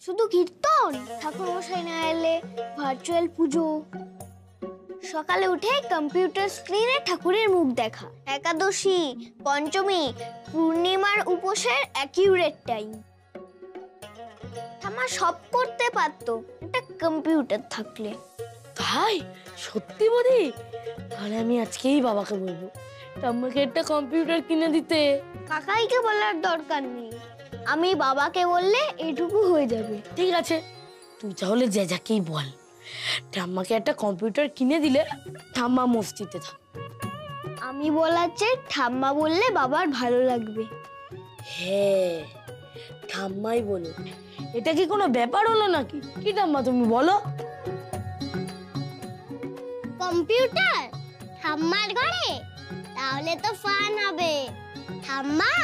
শুধু কীর্তন, ঠাকুরমশাই না এলে ভার্চুয়াল পুজো, সকালে উঠে কম্পিউটার স্ক্রিনে ঠাকুরের মুখ দেখা, একাদশী, পঞ্চমী, পূর্ণিমার উপোসের অ্যাকিউরেট টাইম। ঠাম্মা সব করতে পারতো একটা কম্পিউটার থাকলে। তাই? সত্যি বলি? তাহলে আমি আজকেই বাবাকে বলবো ঠাম্মাকে একটা কম্পিউটার কিনে দিতে। কাকাইকে বলার দরকার নেই, আমি বাবাকে বললে এটুকু হয়ে যাবে। ঠিক আছে, তুই তাহলে জেজাকেই বল ঠাম্মাকে একটা কম্পিউটার কিনে দিলে ঠাম্মা মস্তিতে থাক। আমি বলাচ্ছে ঠাম্মা বললে বাবার ভালো লাগবে। হ্যাঁ, ঠাম্মাই বলো। এটা কি কোনো ব্যাপার হলো নাকি? কি ঠাম্মা তুমি বলো? কম্পিউটার ঠাম্মার ঘরে? তাহলে তো ফান হবে। ঠাম্মা,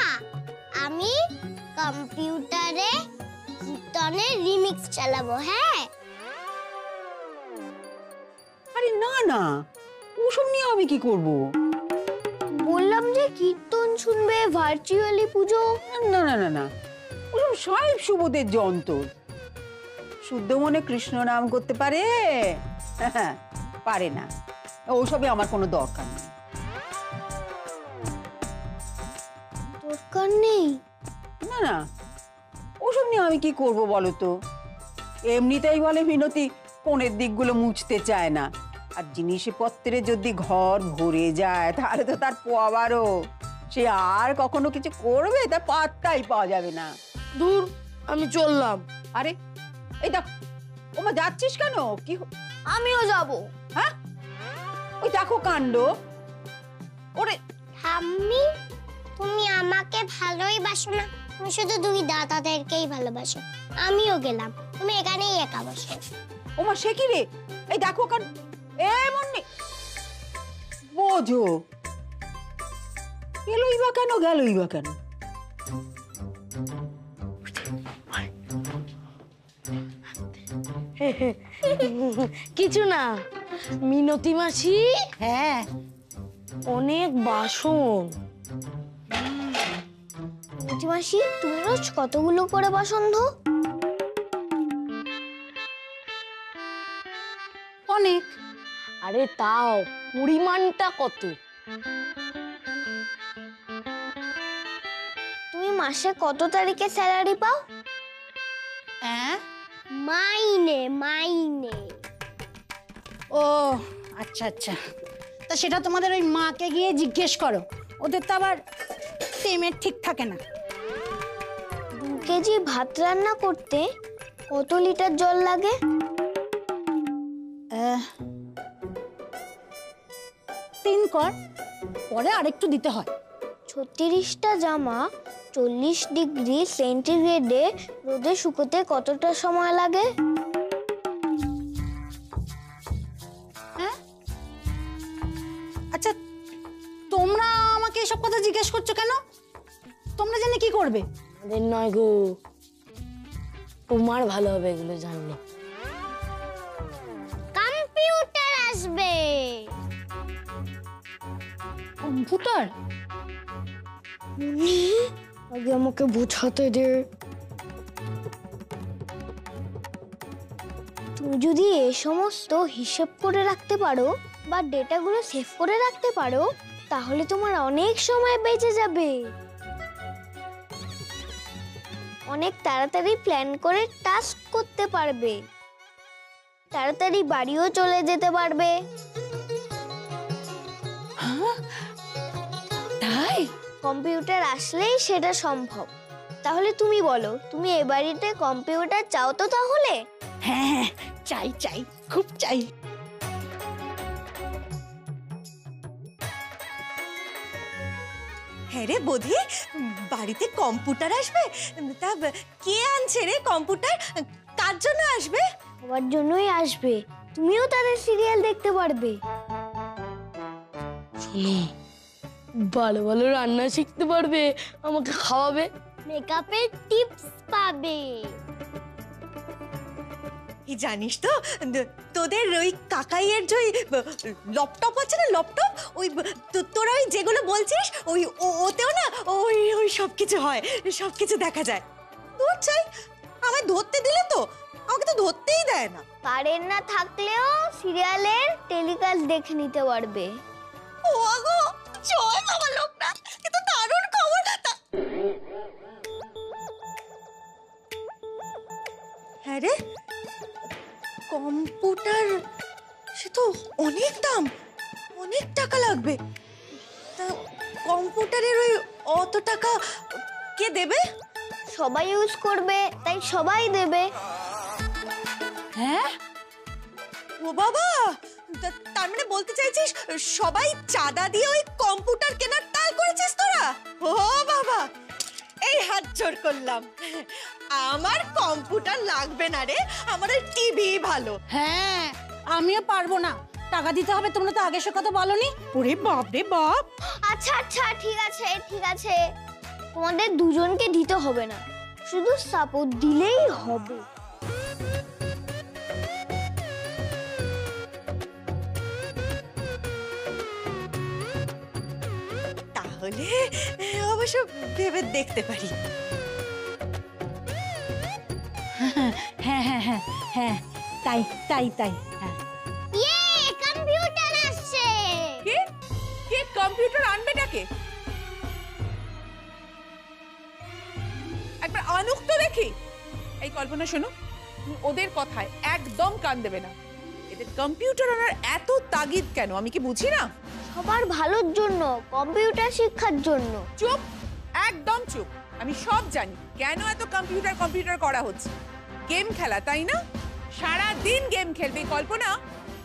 আমি কম্পিউটারে কীর্তনের রিমিক্স চালাবো। হ্যাঁ। আরে না না, ওসব নিয়ে আমি কি করব? বললাম যে কীর্তন শুনবে, ভার্চুয়ালি পুজো। না না না না, ওসব সব সুবোধের যন্ত্র। শুদ্ধ মনে কৃষ্ণ নাম করতে পারে? পারে না। ওসবে আমার কোনো দরকার নেই। দরকার নেই? না না, ওসব নিয়ে আমি কি করব বলো তো? এমনিতেই বলে মিনতি কোণের দিকগুলো মুছতে চায় না, আর জিনিসপত্রে যদি ঘর ভরে যায় তাহলে তো তার পোয়াবারও সে আর কখনো কিছু করবে তা পাত্তাই পাওয়া যাবে না। দূর, আমি চললাম। আরে এই দেখ, ওমা যাচ্ছিস কেন? কি আমিও যাব। হ্যাঁ, ওই দেখো কাণ্ড। ওরে ঠাম্মি, তুমি আমাকে ভালোই বাসো না? তুমি শুধু দুই দাদাদেরকেই ভালোবাসো। আমিও গেলাম, তুমি এখানেই একা বসো। ওমা সে কি রে? এই দেখো কাণ্ড। এমন বোঝো গেলই বা কেন, গেলই বা কেন? কিছু না মিনতি মাসি। হ্যাঁ, অনেক বাসন। মাসি, তুমি রোজ কতগুলো করে বাসন ধো? অনেক। আরে তাও পরিমাণটা কত? তুমি মাসে কত তারিখে স্যালারি পাও? হ্যাঁ, মাইনে মাইনে। ও আচ্ছা আচ্ছা, তা সেটা তোমাদের ওই মাকে গিয়ে জিজ্ঞেস করো, ওদের তো আবার পেমেন্ট ঠিক থাকে না। 2 কেজি ভাত রান্না করতে কত লিটার জল লাগে? 3 কর, পরে আরেকটু দিতে হয়। 36টা জামা 40 ডিগ্রি সেন্টিগ্রেডে রোদে শুকোতে কতটা সময় লাগে? হ্যাঁ, আচ্ছা তোমরা আমাকে এসব কথা জিজ্ঞেস করছো কেন? তোমরা জেনে কি করবে? আমাদের নয় গো, তোমার ভালো হবে এগুলো জানলে। কম্পিউটার আসবে। কম্পিউটার? আগে আমাকে বোঝাতে দে। তুমি যদি এই সমস্ত হিসেব করে রাখতে পারো বা ডেটাগুলো সেভ করে রাখতে পারো, তাহলে তোমার অনেক সময় বেঁচে যাবে। অনেক তাড়াতাড়ি প্ল্যান করে টাস্ক করতে পারবে, তাড়াতাড়ি বাড়িও চলে যেতে পারবে। তাই? কম্পিউটার আসলেই সেটা সম্ভব। তাহলে তুমি বলো, তুমি এ বাড়িতে কম্পিউটার চাও তো? তাহলে হ্যাঁ, চাই চাই, খুব চাই। হ্যাঁ রে বোধি, বাড়িতে কম্পিউটার আসবে? তা কে আনছে রে কম্পিউটার? কার জন্য আসবে? সবার জন্যই আসবে, তুমিও তাদের সিরিয়াল দেখতে পারবে। শোনো, ভালো ভালো রান্না শিখতে পারবে, আমাকে খাওয়াবে, মেকআপের টিপস পাবে। এই জানিস তো, তোদের ওই কাকাইয়ের যে ল্যাপটপ আছে না, ল্যাপটপ, ওই তোরা ওই যেগুলো বলছিস ওই ওতেও না ওই ওই সবকিছু হয়, সবকিছু দেখা যায়। তোর চাই আমায় ধরতে দিলে তো, আমাকে তো ধরতেই দেয় না। কারেন্ট না থাকলেও সিরিয়ালের টেলিকাস্ট দেখে নিতে পারবে। ও আগো, জয় বাবা লোকনাথ, এ তো দারুণ খবর। হ্যাঁ রে, কম্পিউটার, সে তো অনেক দাম, অনেক টাকা লাগবে। তা কম্পিউটারের ওই অত টাকা কে দেবে? সবাই ইউজ করবে, তাই সবাই দেবে। হ্যাঁ, ও বাবা, তার মানে বলতে চাইছিস সবাই চাঁদা দিয়ে ওই কম্পিউটার কেনার তাল করেছিস তোরা? ও বাবা, এই হাত জোর করলাম, আমার কম্পিউটার লাগবে না রে, আমার ওই টিভি ভালো। হ্যাঁ, আমিও পারবো না, টাকা দিতে হবে, তোমরা তো আগে সে কথা বলনি। ওরে বাপ রে বাপ। আচ্ছা আচ্ছা, ঠিক আছে ঠিক আছে, তোমাদের দুজনকে দিতে হবে না, শুধু সাপোর্ট দিলেই হবে। তাহলে অবশ্য ভেবে দেখতে পারি। হ্যাঁ হ্যাঁ হ্যাঁ হ্যাঁ, তাই তাই তাই, হ্যাঁ। ইয়ে, কম্পিউটার আসছে। কে কে কম্পিউটার আনবে নাকি? একবার আনুক তো দেখি। এই কল্পনা শোনো, তুমি ওদের কথায় একদম কান দেবে না। এদের কম্পিউটার আনার এত তাগিদ কেন আমি কি বুঝি না? সবার ভালোর জন্য, কম্পিউটার শিক্ষার জন্য। চুপ, একদম চুপ। আমি সব জানি কেন এত কম্পিউটার করা হচ্ছে। গেম খেলা, তাই না? সারা দিন গেম খেলবে কল্পনা।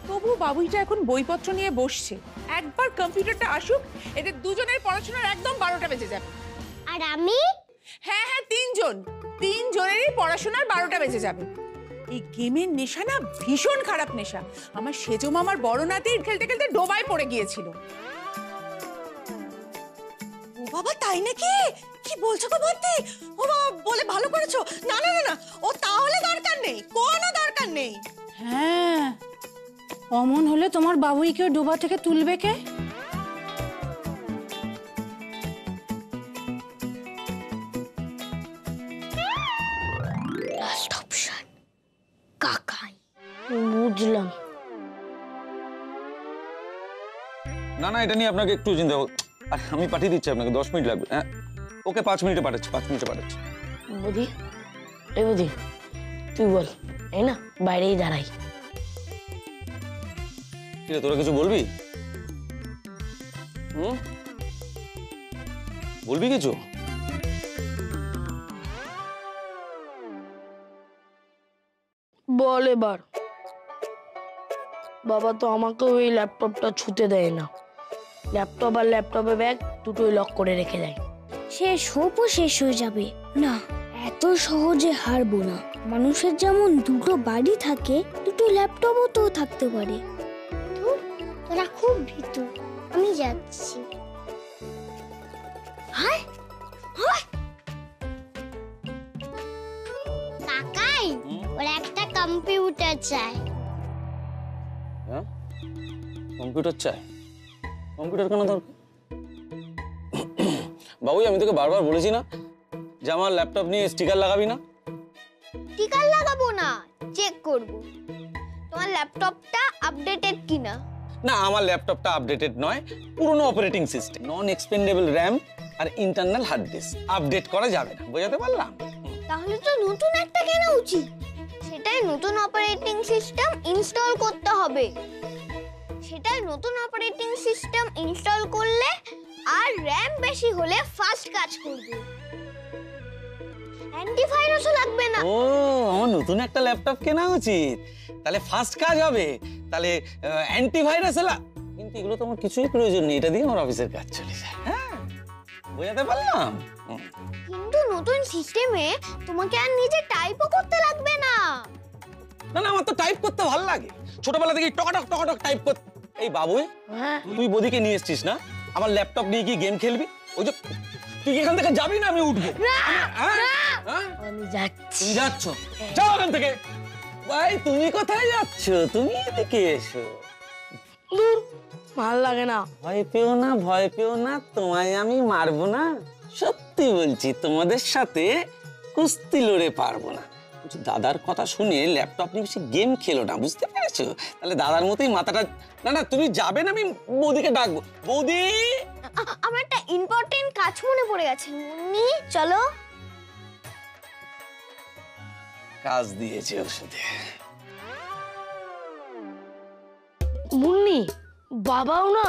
তবু বাবুইটা এখন বইপত্র নিয়ে বসছে। একবার কম্পিউটারটা আসুক, এদের দুজনের পড়াশোনার একদম 12টা বেজে যাবে। আর আমি? হ্যাঁ হ্যাঁ, তিনজনেরই পড়াশোনার 12টা বেজে যাবে। এই গেমের নেশা না ভীষণ খারাপ নেশা। আমার সেজো মামার বড় নাতি খেলতে খেলতে ডোবায় পড়ে গিয়েছিল। ও বাবা, তাই নাকি? কি বলছো গো বন্তি? ও বাবা, বলে ভালো করেছো। না না না না, ও তাহলে দরকার নেই, কোনো দরকার নেই। হ্যাঁ, অমন হলে তোমার বাবুইকে ডোবা থেকে তুলবে কে? লাস্ট অপশন কাকাই। বুঝলাম। না না, এটা নিয়ে আপনাকে একটু চিন্তা আর আমি পাঠিয়ে দিচ্ছি আপনাকে, 10 মিনিট লাগবে। হ্যাঁ ওকে, 5 মিনিটে পাঠাচ্ছি, 5 মিনিটে পাঠাচ্ছি। বুঝি, এই বুঝি, তুই বল, এই না বাইরেই দাঁড়াই। কিরে, তোরা কিছু বলবি? বলবি কিছু? বল এবার। বাবা তো আমাকে ওই ল্যাপটপটা ছুতে দেয় না। ল্যাপটপ আর ল্যাপটপে ব্যাগ দুটোই লক করে রেখে দেয়। শেষ হোপও শেষ হয়ে যাবে না, এত সহজে হারবো না। মানুষের যেমন দুটো বাড়ি থাকে, দুটো ল্যাপটপও তো থাকতে পারে। তোরা খুব ভীতু, আমি যাচ্ছি। কাকাই, ওরা একটা কম্পিউটার চাই। হ্যাঁ, কম্পিউটার চাই? কম্পিউটার কেন দরকার? বাবুই, আমি তোকে বারবার বলেছি না যে আমার ল্যাপটপ নিয়ে স্টিকার লাগাবি না। স্টিকার লাগাবো না, চেক করব তোমার ল্যাপটপটা আপডেটেড কিনা। না, আমার ল্যাপটপটা আপডেটেড নয়, পুরনো অপারেটিং সিস্টেম, নন এক্সপেন্ডেবল র্যাম আর ইন্টারনাল হার্ড ডিস্ক, আপডেট করা যাবে না। বোঝাতে পারলাম? তাহলে তো নতুন একটা কেনা উচিত। সেটাই নতুন অপারেটিং সিস্টেম ইনস্টল করতে হবে। সেটাই নতুন অপারেটিং সিস্টেম ইনস্টল করলে আর র্যাম বেশি হলে ফাস্ট কাজ করবে, অ্যান্টিভাইরাসও লাগবে না। ও, আমার নতুন একটা ল্যাপটপ কেনা উচিত, তাহলে ফাস্ট কাজ হবে, তাহলে অ্যান্টিভাইরাস এলা। কিন্তু এগুলো তো আমার কিছুই প্রয়োজন নেই, এটা দিয়ে আমার অফিসের কাজ চলে যায়। হ্যাঁ, বোঝাতে পারলাম? কিন্তু নতুন সিস্টেমে তোমাকে আর নিজে টাইপও করতে লাগবে না। না না, আমার তো টাইপ করতে ভালো লাগে, ছোটবেলা থেকে টকাটক টকাটক টাইপ করতে। এই বাবু, হ্যাঁ, তুই বদিকে নিয়ে এসছিস না, আমার ল্যাপটপ নিয়ে কি গেম খেলবি? ওই যে তুই এখান থেকে যাবি না, আমি উঠবো। আমি যাচ্ছি। তুমি যাচ্ছ? যাও এখান থেকে। ভাই, তুমি কোথায় যাচ্ছ? তুমি এদিকে এসো। দূর, ভাল লাগে না। ভয় পেও না, ভয় পেও না, তোমায় আমি মারবো না। সত্যি বলছি, তোমাদের সাথে কুস্তি লড়ে পারবো না। বলছি দাদার কথা শুনে ল্যাপটপ নিয়ে বেশি গেম খেলো না, বুঝতে পেরেছো? তাহলে দাদার মতোই মাথাটা। না না, তুমি যাবে না, আমি বৌদিকে ডাকবো। বৌদি, আমার একটা ইম্পর্টেন্ট কাজ মনে পড়ে গেছে। মুন্নি চলো। কাজ দিয়েছে ওষুধে। মুন্নি, বাবাও না,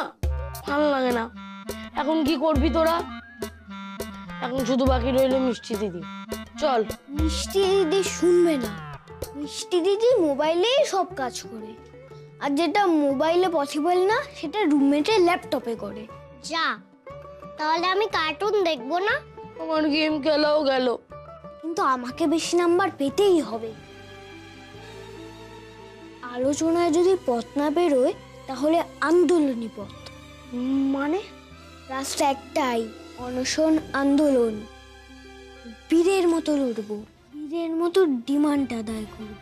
ভালো লাগে না। এখন কি করবি তোরা? এখন শুধু বাকি রইল মিষ্টি দিদি। চল। মিষ্টি দিদি শুনবে না। মিষ্টি দিদি মোবাইলেই সব কাজ করে, আর যেটা মোবাইলে পসিবল না সেটা রুমমেটের ল্যাপটপে করে। যা, তাহলে আমি কার্টুন দেখবো না? আমার গেম খেলাও গেল। কিন্তু আমাকে বেশি নাম্বার পেতেই হবে। আলোচনায় যদি পথ না বেরোয় তাহলে আন্দোলনী পথ। মানে? রাস্তা একটাই, অনশন আন্দোলন। বীরের মতো লড়বো, বীরের মতো ডিমান্ড আদায় করব।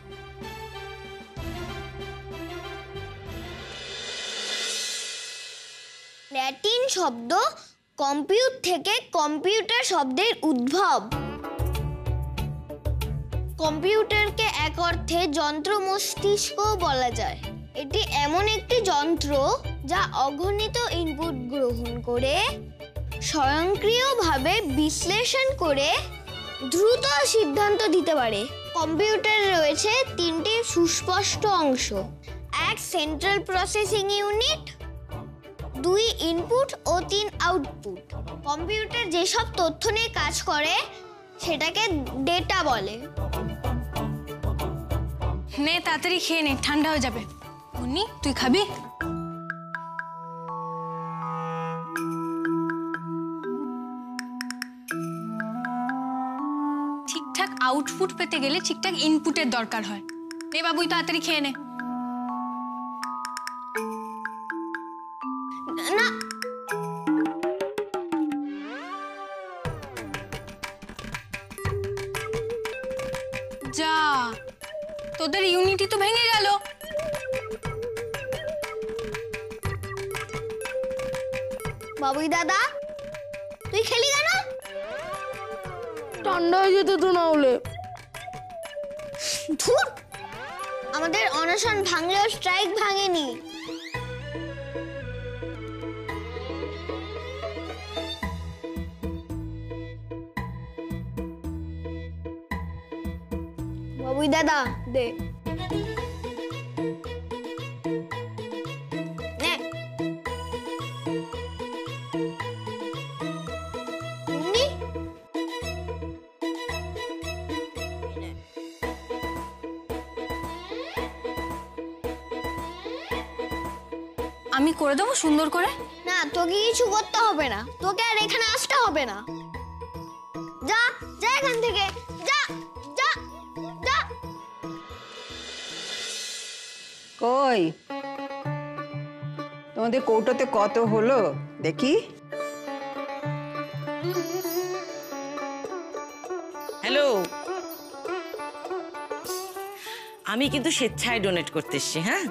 ল্যাটিন শব্দ কম্পিউট থেকে কম্পিউটার শব্দের উদ্ভব। কম্পিউটারকে এক অর্থে যন্ত্র মস্তিষ্ক বলা যায়। এটি এমন একটি যন্ত্র যা অগণিত ইনপুট গ্রহণ করে স্বয়ংক্রিয়ভাবে বিশ্লেষণ করে দ্রুত সিদ্ধান্ত দিতে পারে। কম্পিউটারে রয়েছে তিনটি সুস্পষ্ট অংশ: এক সেন্ট্রাল প্রসেসিং ইউনিট, দুই ইনপুট ও তিন আউটপুট। কম্পিউটার যেসব তথ্য নিয়ে কাজ করে সেটাকে ডেটা বলে। নে তাড়াতাড়ি খেয়ে নে, ঠান্ডা হয়ে যাবে। মুন্নি, তুই খাবি? ঠিকঠাক আউটপুট পেতে গেলে ঠিকঠাক ইনপুটের দরকার হয়। নে বাবুই, তাড়াতাড়ি খেয়ে নে। না, যা, তোদের ইউনিটি তো ভেঙে গেল। বাবুই দাদা, তুই খেলি কেন? ঠান্ডা হয়ে যেত তো না হলে। ধুর, আমাদের অনশন ভাঙলেও স্ট্রাইক ভাঙেনি। বাবুই দাদা দে। নে। মুন্নি, আমি করে দেবো সুন্দর করে। না, তোকে কিছু করতে হবে না, তোকে আর এখানে আসতে হবে না। যা যা এখান থেকে, যা যা যা। কই তোমাদের কৌটোতে কত হলো দেখি? হ্যালো, আমি কিন্তু স্বেচ্ছায় ডোনেট করতে এসছি। হ্যাঁ,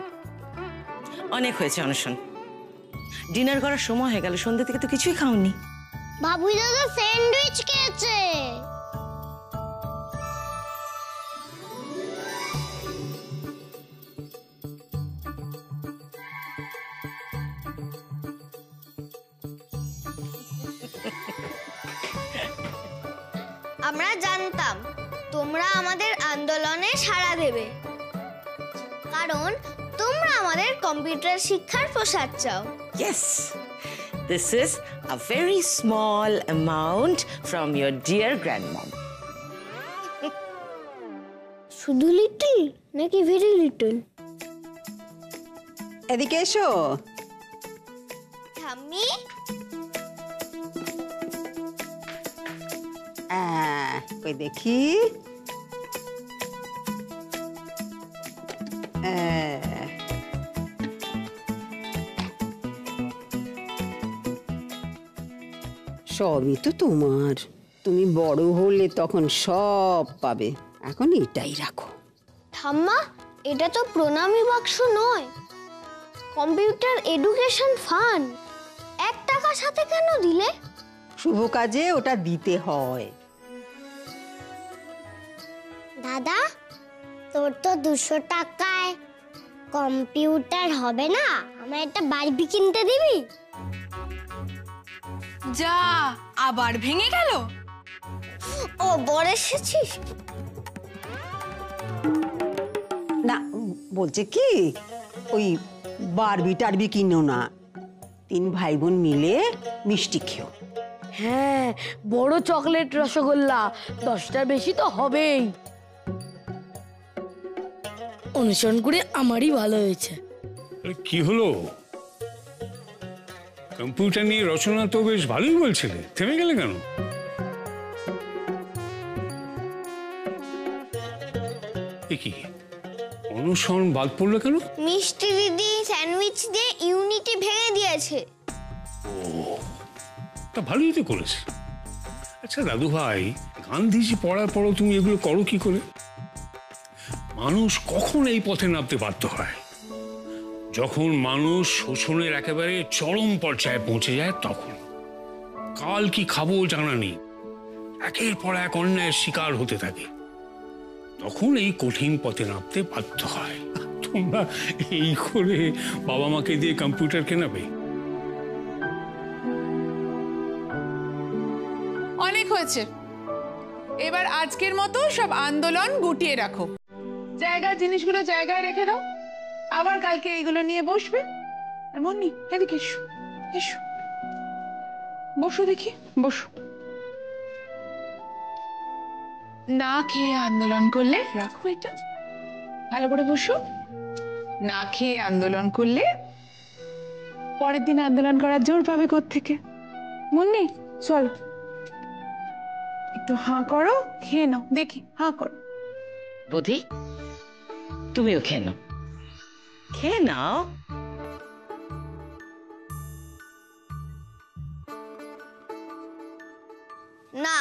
অনেক হয়েছে অনশন। ডিনার করার সময় হয়ে গেল, সন্ধ্যে থেকে তো কিছুই খাওনি। বাবুই দাদা স্যান্ডউইচ খেয়েছে। আমরা জানতাম তোমরা আমাদের আন্দোলনে সাড়া দেবে, কারণ তোমরা আমাদের কম্পিউটার শিক্ষার প্রসার চাও। Yes, this is a very small amount from your dear grandmom. শুধু লিটল নাকি ভেরি লিটল? এদিকে এসো। ঠাম্মি, কই দেখি। সবই তো তোমার, তুমি বড় হলে তখন সব পাবে, এখন এটাই রাখো। ঠাম্মা, এটা তো প্রণামী বাক্স নয়, কম্পিউটার এডুকেশন ফান্ড। 1 টাকা সাথে কেন দিলে? শুভ কাজে ওটা দিতে হয়। দাদা, তোর তো 200 টাকায় কম্পিউটার হবে না, আমার একটা বারবি কিনতে দিবি? যা, আবার ভেঙে গেল। ও বড় এসেছিস? না, বলছে কি ওই বারবি টারবি কিনো না, 3 ভাই বোন মিলে মিষ্টি খেও। হ্যাঁ, বড় চকলেট রসগোল্লা, 10টার বেশি তো হবেই। অনুসরণ করে আমারই ভালো হয়েছে। কি হলো? কম্পিউটার নিয়ে রচনা তো বেশ ভালোই বলছিলে, থেমে গেলে কেন? কি অনুসরণ বাদ পড়লো কেন? মিষ্টি দিদি স্যান্ডউইচ দিয়ে ইউনিটি ভেঙে দিয়েছে। তা ভালোই তো করেছে। আচ্ছা দাদু ভাই, গান্ধীজি পড়ার পরও তুমি এগুলো করো কি করে? মানুষ কখন এই পথে নামতে বাধ্য হয়? যখন মানুষ শোষণের একেবারে চরম পর্যায়ে পৌঁছে যায় তখন। কাল কি খাবো জানা নেই, একের পর এক অন্যায়ের শিকার হতে থাকে, তখন এই কঠিন পথে নামতে বাধ্য হয়। তোমরা এই করে বাবা মাকে দিয়ে কম্পিউটার কেনাবে? অনেক হয়েছে, এবার আজকের মতো সব আন্দোলন গুটিয়ে রাখো, জায়গার জিনিসগুলো জায়গায় রেখে দাও, আবার কালকে এইগুলো নিয়ে বসবে। আর মনি, এদিকে এসো, এসো, বসো দেখি, বসো। না খেয়ে আন্দোলন করলে, রাখো এটা, ভালো করে বসো। না খেয়ে আন্দোলন করলে পরের দিন আন্দোলন করার জোর পাবে কোত্থেকে? মুন্নি চল, একটু হাঁ করো, খেয়ে নাও দেখি, হাঁ করো। বৌদি, তুমিও খেয়ে নাও, খেয়ে নাও। না,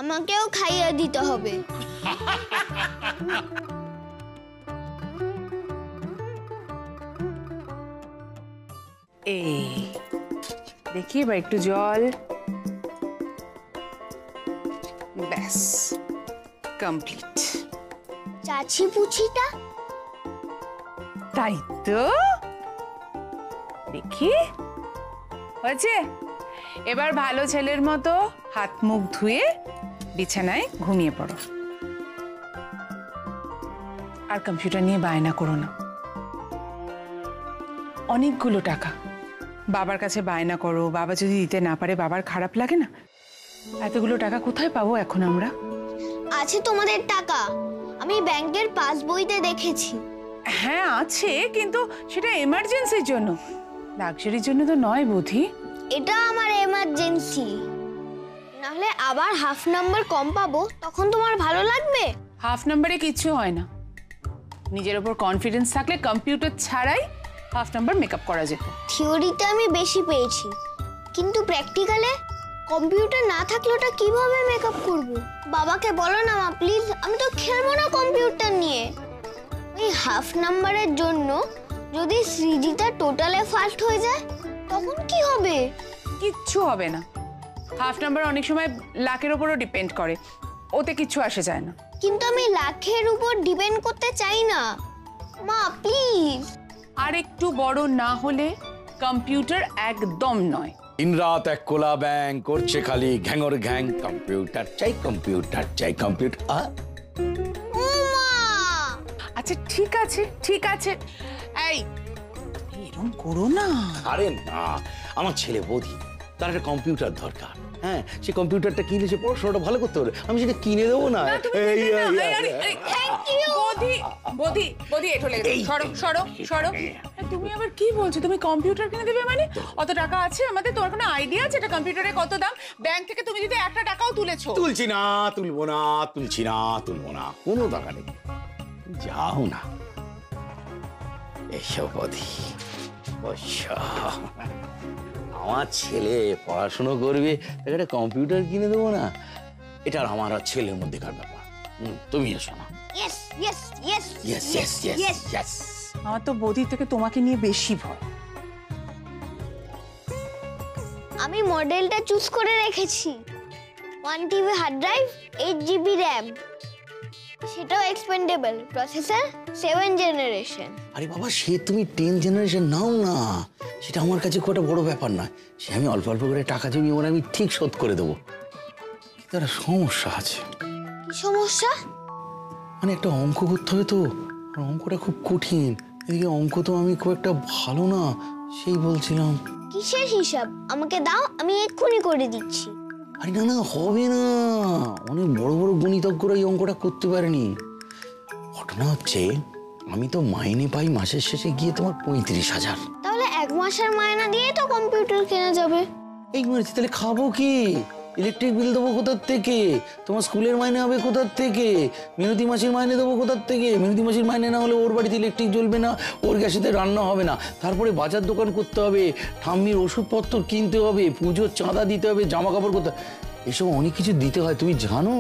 আমাকেও খাইয়ে দিতে হবে। এই দেখি এবার একটু জল, ব্যাস কমপ্লিট। চাচি পুছিটা? তাই তো, দেখি হয়েছে। এবার ভালো ছেলের মতো হাত মুখ ধুয়ে বিছানায় ঘুমিয়ে পড়ো, আর কম্পিউটার নিয়ে বায়না করো না। অনেকগুলো টাকা, বাবার কাছে বায়না করো, বাবা যদি দিতে না পারে বাবার খারাপ লাগে না? এতগুলো টাকা কোথায় পাবো এখন আমরা? আছে তোমাদের টাকা, আমি ব্যাংকের পাসবইতে দেখেছি। হ্যাঁ আছে, কিন্তু সেটা এমার্জেন্সির জন্য, লাক্সারির জন্য তো নয় বুঝি। এটা আমার এমার্জেন্সি, নাহলে আবার হাফ নাম্বার কম পাবো, তখন তোমার ভালো লাগবে? হাফ নাম্বারে কিচ্ছু হয় না, নিজের উপর কনফিডেন্স থাকলে কম্পিউটার ছাড়াই হাফ নাম্বার মেকআপ করা যেত। থিওরিতে আমি বেশি পেয়েছি, কিন্তু প্র্যাকটিক্যালে কম্পিউটার না থাকলে ওটা কিভাবে মেকআপ করব? বাবাকে বলো না মা প্লিজ, আমি তো খেলবো না কম্পিউটার নিয়ে। ওই হাফ নাম্বারের জন্য যদি সৃজিতা টোটালে ফার্স্ট হয়ে যায় তখন কি হবে? কিচ্ছু হবে না, হাফ নাম্বার অনেক সময় লাখের উপরও ডিপেন্ড করে, ওতে কিচ্ছু আসে যায় না। কিন্তু আমি লাখের উপর ডিপেন্ড করতে চাই না মা প্লিজ। আর একটু বড় না হলে কম্পিউটার একদম নয়। দিনরাত এক কোলা ব্যাং করছে খালি ঘ্যাঙর ঘ্যাং, কম্পিউটার চাই, কম্পিউটার চাই, কম্পিউটার। ও মা, আচ্ছা ঠিক আছে ঠিক আছে, এই এরকম করো না। আরে না, আমার ছেলে বৌদি, তার একটা কম্পিউটার দরকার। হ্যাঁ, সে কম্পিউটারটা কিনে সে পড়াশোনাটা ভালো করতে পারে, আমি সেটা কিনে দেবো না। তুমি আবার কি বলছো? তুমি কম্পিউটার কিনে দেবে মানে? অত টাকা আছে আমাদের? তোমার কোনো আইডিয়া আছে এটা কম্পিউটারে কত দাম? ব্যাংক থেকে তুমি যদি একটা টাকাও তুলেছো? তুলছি না, তুলবো না, তুলছি না, তুলবো না, কোনো টাকা নেই, যাও না। এসব বৌদি, আমার ছেলে পড়াশুনো করবে, তাকে একটা কম্পিউটার কিনে দেবো না? এটা আমার আর ছেলের মধ্যেকার ব্যাপার। তুমি এসো না। Yes yes yes yes yes yes yes. আমার তো বৌদির থেকে তোমাকে নিয়ে বেশি ভয়। আমি মডেলটা চুজ করে রেখেছি, 1 TB hard drive, 8 GB RAM. সেটাও এক্সপেন্ডেবল, প্রসেসর 7 জেনারেশন। আরে বাবা, সে তুমি 10 জেনারেশন নাও না, সেটা আমার কাছে খুব একটা বড় ব্যাপার নয়। সে আমি অল্প অল্প করে টাকা জমিয়ে ওরা আমি ঠিক শোধ করে দেবো। কিন্তু একটা সমস্যা আছে। কি সমস্যা? মানে একটা অঙ্ক করতে হবে তো, আর অঙ্কটা খুব কঠিন। এদিকে অঙ্ক তো আমি খুব একটা ভালো না, সেই বলছিলাম। কিসের হিসাব? আমাকে দাও, আমি এক্ষুনি করে দিচ্ছি। আরে না না, হবে না, অনেক বড় বড় গণিতজ্ঞরা এই অঙ্কটা করতে পারেনি। ঘটনা হচ্ছে, আমি তো মাইনে পাই মাসের শেষে গিয়ে তোমার 35,000। তাহলে 1 মাসের মায়না দিয়ে তো কম্পিউটার কেনা যাবে। এই মরেছি, তাহলে খাবো কি? ইলেকট্রিক বিল দেবো কোথার থেকে? তোমার স্কুলের মাইনে হবে কোথার থেকে? মিনতি মাসির মাইনে দেবো কোথার থেকে? মিনতি মাসির মাইনে না হলে ওর বাড়িতে ইলেকট্রিক জ্বলবে না, ওর গ্যাসেতে রান্না হবে না। তারপরে বাজার দোকান করতে হবে, ঠাম্মির ওষুধপত্র কিনতে হবে, পুজোর চাঁদা দিতে হবে, জামা কাপড় করতে হবে, এসব অনেক কিছু দিতে হয়, তুমি জানো?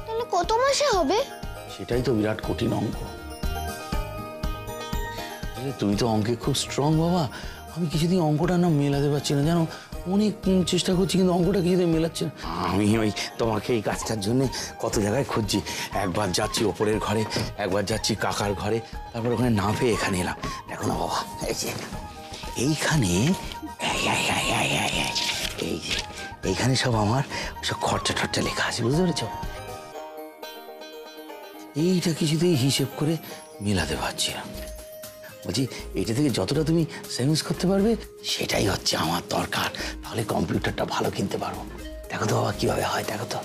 তাহলে কত মাসে হবে? সেটাই তো বিরাট কঠিন অঙ্ক। তুমি তো অঙ্কে খুব স্ট্রং বাবা, আমি কিছুদিন অঙ্কটা না মেলাতে পারছি না, জানো? অনেক চেষ্টা করছি কিন্তু অঙ্কটা কিছুদিন মেলাচ্ছে না। আমি ওই তোমাকে এই কাজটার জন্য কত জায়গায় খুঁজছি। একবার যাচ্ছি ওপরের ঘরে, একবার যাচ্ছি কাকার ঘরে, তারপর ওখানে না পেয়ে এখানে এলাম। দেখো না বাবা, এই যে এইখানে এই যে এইখানে সব আমার সব খরচা টরচা লেখা আছে, বুঝতে পেরেছ? এইটা কিছুতেই হিসেব করে মেলাতে পারছি না। বলছি, এইটা থেকে যতটা তুমি সেভিংস করতে পারবে সেটাই হচ্ছে আমার দরকার, তাহলে কম্পিউটারটা ভালো কিনতে পারবো। দেখো তো বাবা কিভাবে হয়, দেখো তো।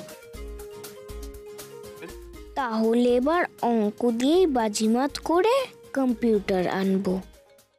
তাহলে এবার অঙ্ক দিয়েই বাজিমাত করে কম্পিউটার আনবো।